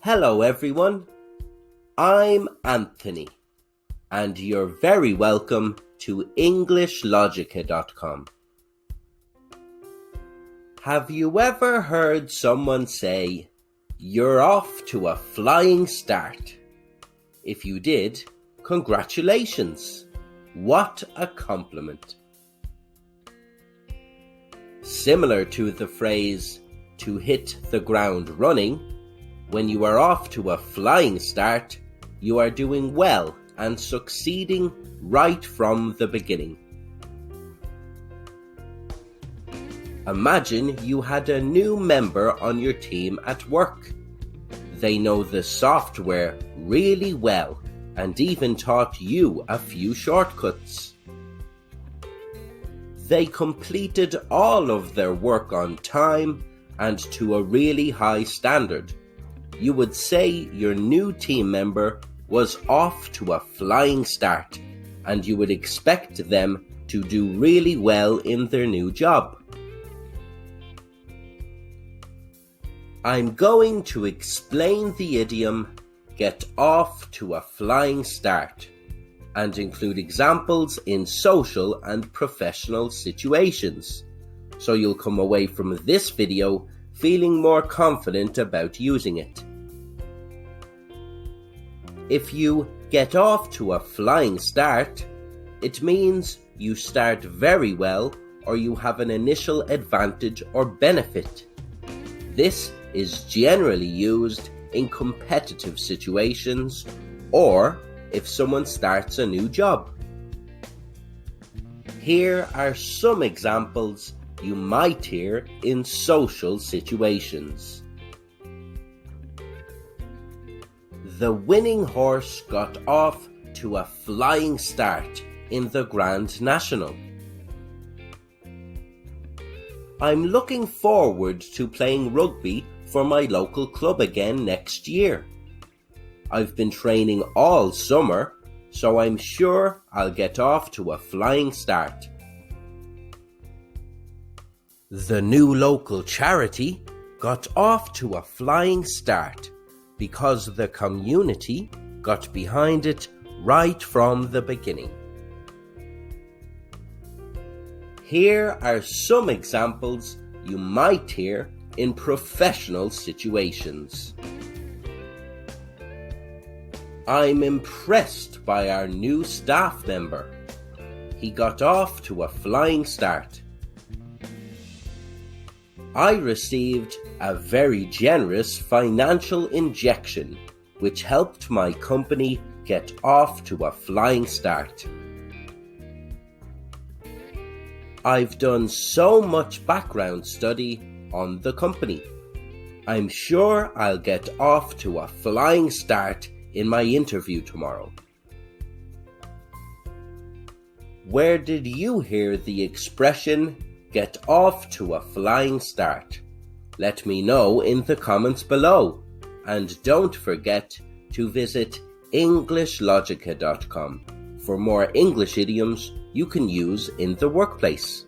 Hello everyone, I'm Anthony and you're very welcome to EnglishLogica.com. Have you ever heard someone say, "You're off to a flying start"? If you did, congratulations! What a compliment! Similar to the phrase, "to hit the ground running," when you are off to a flying start, you are doing well and succeeding right from the beginning. Imagine you had a new member on your team at work. They know the software really well and even taught you a few shortcuts. They completed all of their work on time and to a really high standard. You would say your new team member was off to a flying start and you would expect them to do really well in their new job. I'm going to explain the idiom "get off to a flying start" and include examples in social and professional situations, so you'll come away from this video feeling more confident about using it. If you get off to a flying start, it means you start very well or you have an initial advantage or benefit. This is generally used in competitive situations or if someone starts a new job. Here are some examples you might hear in social situations. The winning horse got off to a flying start in the Grand National. I'm looking forward to playing rugby for my local club again next year. I've been training all summer, so I'm sure I'll get off to a flying start. The new local charity got off to a flying start because the community got behind it right from the beginning. Here are some examples you might hear in professional situations. I'm impressed by our new staff member. He got off to a flying start. I received a very generous financial injection which helped my company get off to a flying start. I've done so much background study on the company. I'm sure I'll get off to a flying start in my interview tomorrow. Where did you hear the expression "get off to a flying start"? Let me know in the comments below, and don't forget to visit EnglishLogica.com for more English idioms you can use in the workplace.